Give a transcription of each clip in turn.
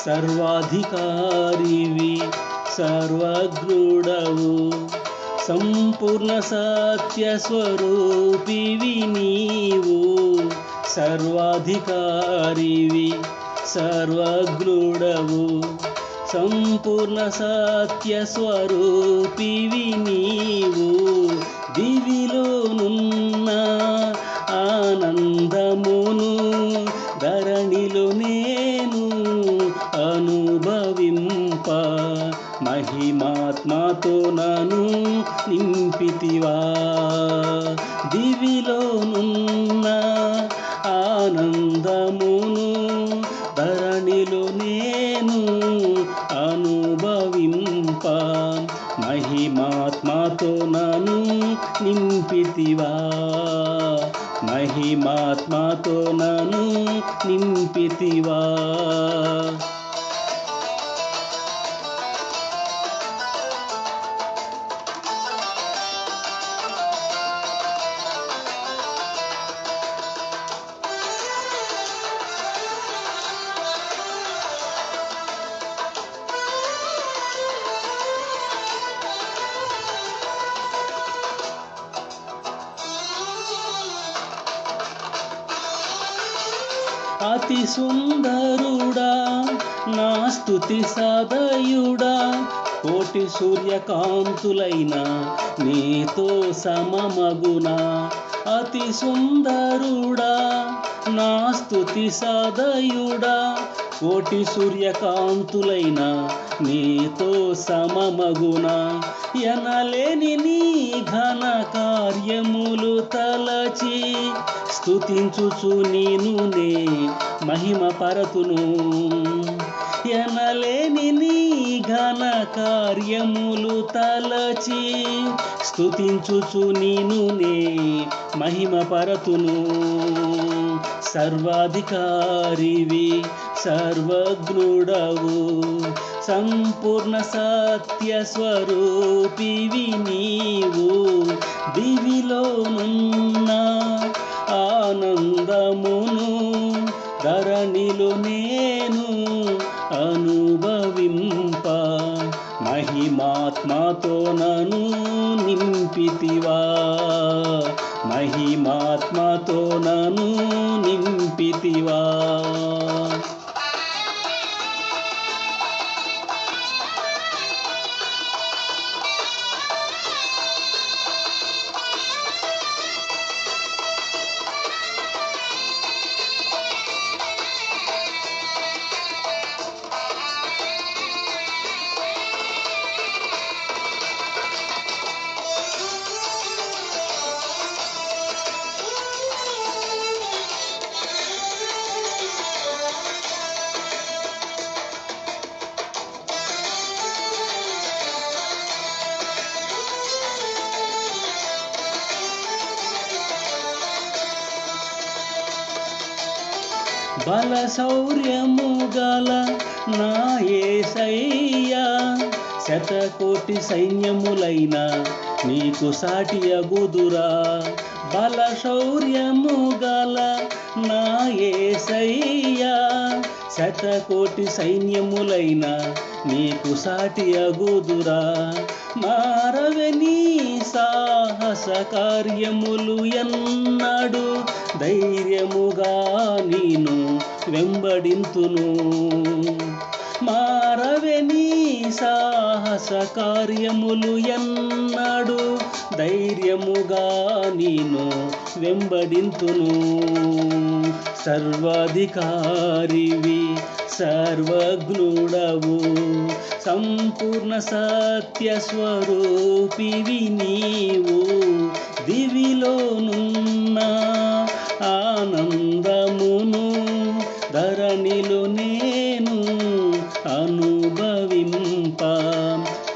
సర్వాధికారివి సర్వజ్ఞుడవు సంపూర్ణ సత్య స్వరూపివి నీవు సర్వాధికారివి సర్వజ్ఞుడవు సంపూర్ణ సత్య స్వరూపివి నీవు దివిలోనున్న ఆనందమును ధరణిలో నేను అనుభవింప మహిమాత్మతో నన్ను నింపితివా దివిలోనున్న ఆనందమును ధరణిలో నేను అనుభవింప మహిమాత్మతో నన్ను నింపితివా మహిమాత్మతో నన్ను నింపితివా అతి సుందరుడా నా స్తుతి సదయుడా కోటి సూర్యకాంతులైన నీతో సమమగునా అతి సుందరుడా నా స్తుతి సదయుడా కోటి సూర్యకాంతులైన నీతో సమమగునా ఎనలేని నీ ఘన కార్యములు తలచి స్తుతించుచు నీనునే మహిమ పరతును ఎనలేని నీ ఘన కార్యములు తలచి స్తుతించుచు నీనునే మహిమ పరతును సర్వాధికారివి సర్వజ్ఞుడవు సంపూర్ణ సత్య స్వరూపివి నీవు దివిలోనున్న ఆనందమును ధరణిలో నేను అనుభవింప మహిమాత్మతో నన్ను నింపితివా మహిమాత్మతో నన్ను నింపితివా బల శౌర్యము గల నా యేసయ్యా శతకోటి సైన్యములైన నీకు సాటి అగుదురా బల శౌర్యము గల నా యేసయ్యా శతకోటి సైన్యములైన నీకు సాటి అగుదురా మారవెనీ సాహస కార్యములు ఎన్నడు ధైర్యముగా నేను వెంబడింతును మారవెనీ సాహస కార్యములు ఎన్నడు ధైర్యముగా నేను వెంబడింతును సర్వాధికారివి సర్వజ్ఞుడవు సంపూర్ణ సత్య స్వరూపివి నీవు దివిలోనున్న ఆనందమును ధరణిలో నేను అనుభవింప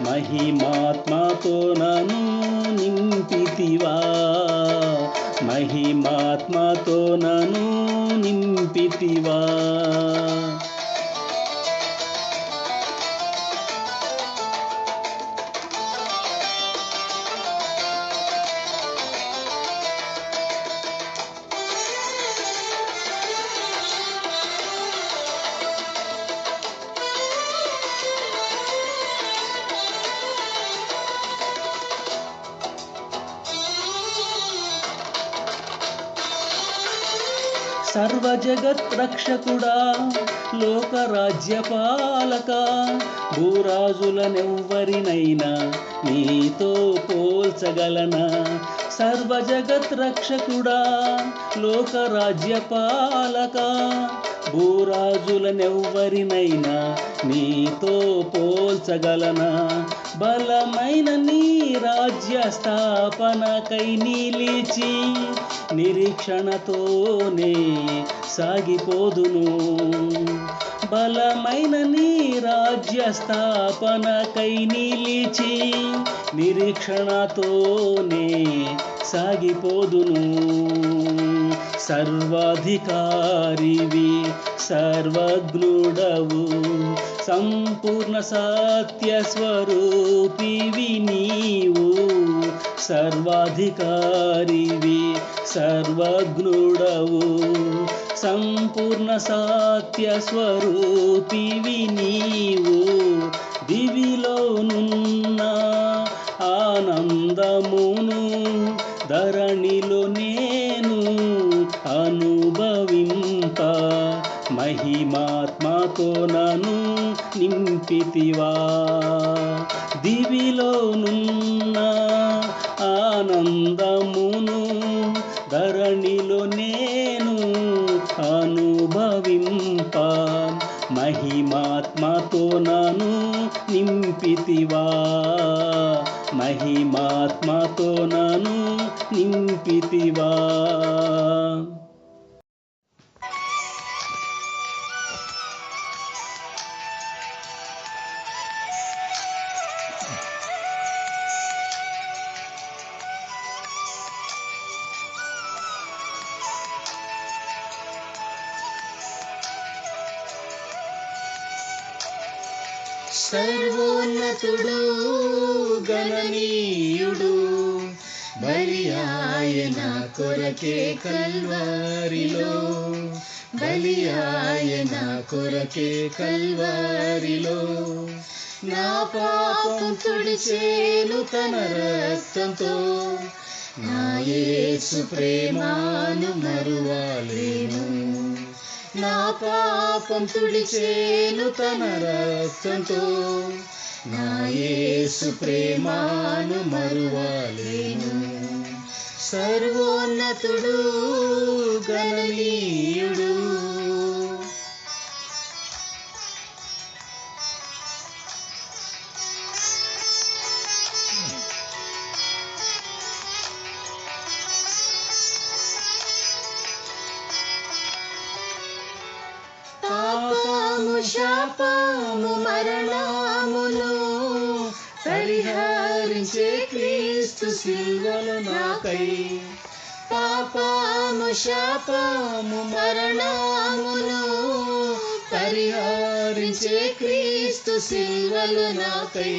మహిమాత్మతో నన్ను నింపితివా మహిమాత్మతో నన్ను నింపితివా సర్వజగత్ రక్షకుడా లోకరాజ్యపాలక భూరాజులనెవ్వరినైనా నీతో పోల్చగలనా సర్వజగత్ రక్షకుడా లోకరాజ్యపాలక భూరాజులనెవ్వరినైనా నీతో పోల్చగలనా బలమైన నీ రాజ్య స్థాపనకై నిలిచి నిరీక్షణతోనే సాగిపోదును బలమైన నీ రాజ్య స్థాపనకై నిలిచి నిరీక్షణతోనే సాగిపోదును సర్వాధికారివి సర్వజ్ఞుడవు సంపూర్ణ సత్య స్వరూపివి నీవు సర్వాధికారివి సర్వజ్ఞుడవు సంపూర్ణ సత్య స్వరూపివి నీవు దివిలోనున్న ఆనందమును ధరణిలో నేను అనుభవింప మహిమాత్మతో నన్ను నింపితివా దివిలోనున్న ఆనందమును ధరణిలో నేను అనుభవింప మహిమాత్మతో నన్ను నింపితివా మహిమాత్మతో నన్ను నింపితివా సర్వోన్నతుడు గణనీయుడు బలి ఆయన కొరకే కల్వారిలో బలి ఆయన కొరకే కల్వారిలో నా పాపం తుడిచేను తన రక్తంతో నా యేసు ప్రేమను మరువలేను నా పాపం తుడిచేను తన రక్తంతో నా యేసు ప్రేమను మరువలేను సర్వోన్నతుడు గణనీయుడు పాపము శాపము మరణమును పరిహరించే క్రీస్తు సిలువలో నాకై పాపము శాపము మరణమును పరిహరించే క్రీస్తు సిలువలో నాకై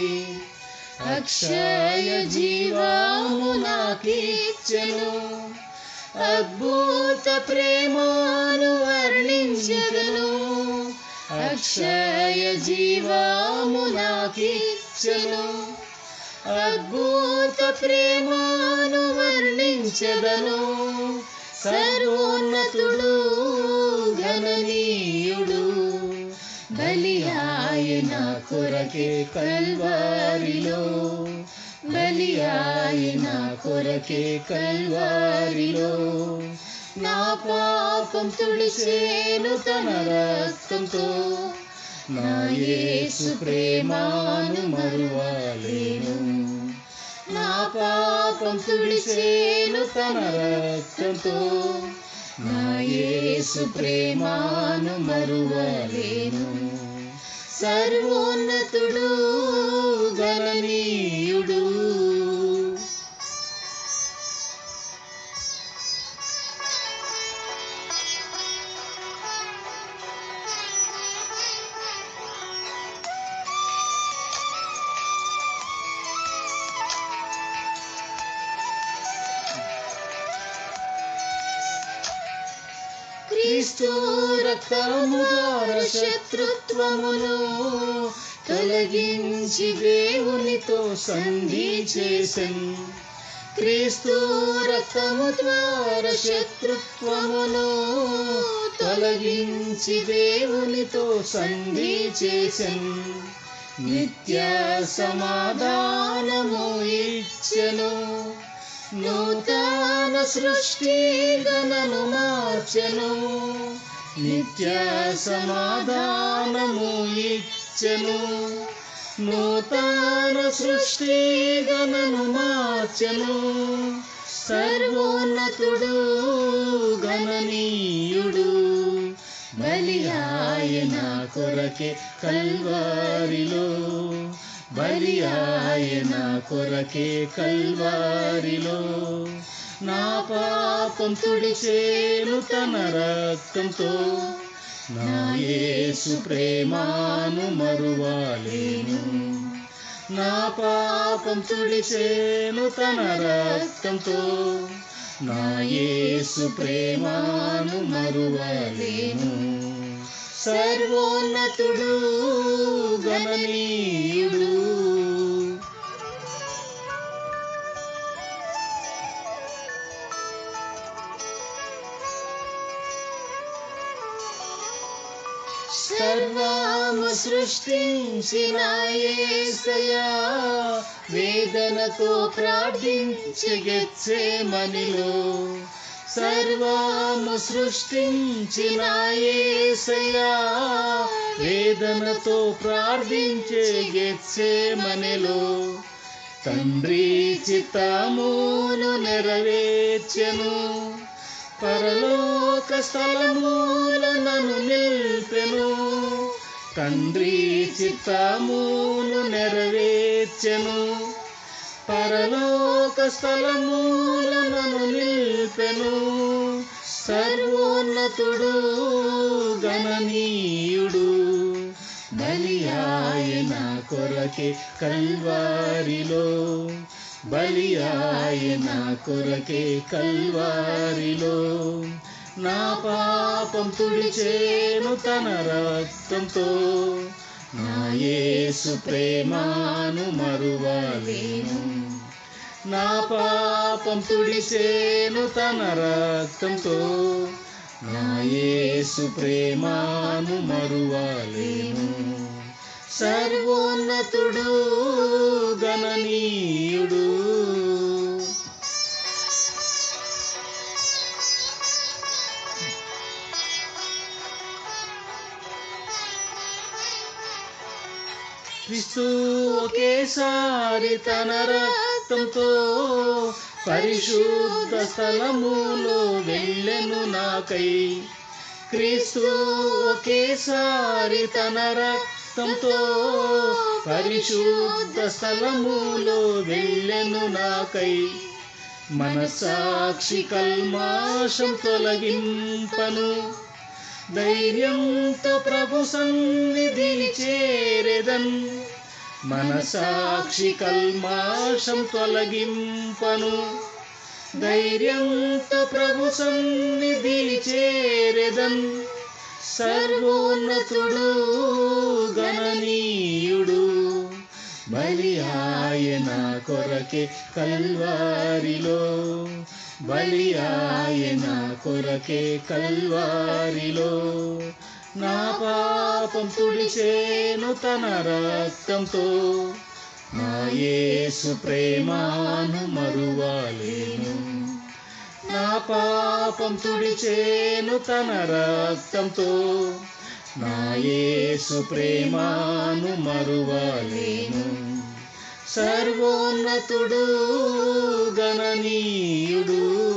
అక్షయ జీవము నాకిచ్చెను అద్భుత ప్రేమను వర్ణించెదను అక్షయ జీవము నాకిచ్చెను అద్భుత ప్రేమను వర్ణించెదను సర్వోన్నతుడు గణనీయుడు బలి ఆయన కొరకే కల్వారిలో బలి ఆయన కొరకే కల్వారిలో నా పాపం తుడిచేను తన రక్తంతో నా యేసు ప్రేమను మరువలేను నా పాపం తుడిచేను తన రక్తంతో నా యేసు ప్రేమను మరువలేను సర్వోన్నతుడు గణనీయుడు క్రీస్తు రక్తము ద్వారా శత్రుత్వమును తొలగించి దేవునితో సంధి చేసెను క్రీస్తు రక్తము ద్వారా శత్రుత్వమును తొలగించి దేవునితో సంధి చేసెను. నిత్య సమాధానము ఇచ్చెను. నూతన సృష్టిగా నన్ను మార్చెను. నిత్య సమాధానము ఇచ్చెను. నూతన సృష్టిగా నన్ను మార్చెను. సర్వోన్నతుడు గణనీయుడు బలి ఆయన కొరకే కల్వారిలో. బలి ఆయన కొరకే కల్వారిలో. నా పాపం తుడిచేను తన రక్తంతో. నా యేసు ప్రేమను మరువలేను. నా పాపం తుడిచేను తన రక్తంతో. నా యేసు ప్రేమను మరువలేను. సర్వోన్నతుడు గణనీయుడు. సర్వము సృష్టించిన యేసయ్యా వేదనతో ప్రార్థించి గెత్సేమనిలో. సర్వము సృష్టించిన యేసయ్యా వేదనతో ప్రార్థించే గెత్సేమనిలో. తండ్రి చిత్తమును నెరవేర్చెను. పరలోక స్థలముల నన్ను నిల్పెను. తండ్రి చిత్తమును నెరవేర్చెను. పరలోక స్థలముల నన్ను నిల్పెను. సర్వోన్నతుడు గణనీయుడు బలి ఆయన కొరకే కల్వారిలో. బలి ఆయన కొరకే కల్వారిలో. నా పాపం తుడిచేను తన రక్తంతో. నా యేసు ప్రేమను మరువలేను. నా పాపం తుడిచేను తన రక్తంతో. నా యేసు ప్రేమను మరువలేను. సర్వోన్నతుడు గణనీయుడు. క్రీస్తు ఒకేసారి తన రక్తంతో పరిశుద్ధ స్థలములో వెళ్ళెను నాకై. క్రీస్తు ఒకేసారి తన రక్తంతో పరిశుద్ధ స్థలములో వెళ్ళెను నాకై. మనసాక్షి కల్మాషం తొలగింపను. ధైర్యంతో ప్రభు సన్నిధిని చేరెదన్. మనసాక్షి కల్మాషం తొలగింపను. ధైర్యంతో ప్రభు సన్నిధిని చేరెదన్. సర్వోన్నతుడు గణనీయుడు బలి ఆయన కొరకే కల్వారిలో. బలి ఆయన కొరకే కల్వారిలో. నా పాపం తుడిచేను తన రక్తంతో. నా యేసు ప్రేమను మరువలేను. నా పాపం తుడిచేను తన రక్తంతో. నా యేసు ప్రేమను మరువలేను. సర్వోన్నతుడు గణనీయుడు.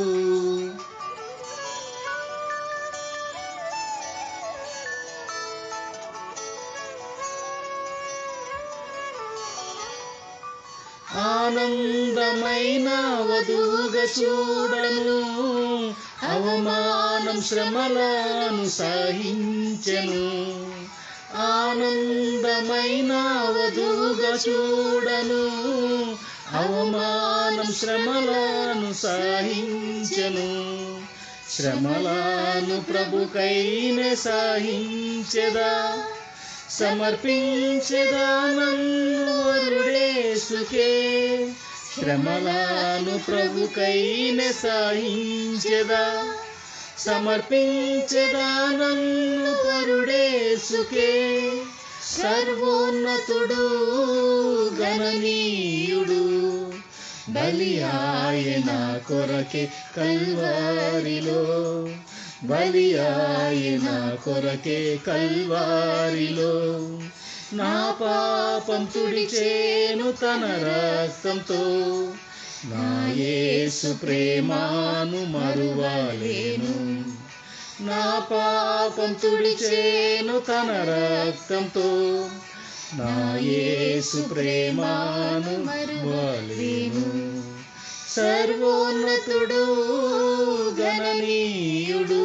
ఆనందమైన వధువుగా చూడను. అవమానం శ్రమలను సహించెను. ఆనందమైన వధువుగా చూడను. అవమానం శ్రమలను సహించెను. శ్రమలను ప్రభుకైనే సహించెదా. సమర్పించెదా నన్ను వరుడేసుకే. శ్రమలను ప్రభుకైన సహించెదా సమర్పించెదా నన్ను పరుడేసుకే సర్వోన్నతుడు గణనీయుడు బలి ఆయన కొరకే కల్వారిలో బలి ఆయన కొరకే కల్వారిలో నా పాపం తుడిచేను తన రక్తంతో నా యేసు ప్రేమను మరువలేను నా పాపం తుడిచేను తన రక్తంతో నా యేసు ప్రేమను మరువలేను సర్వోన్నతుడు గణనీయుడు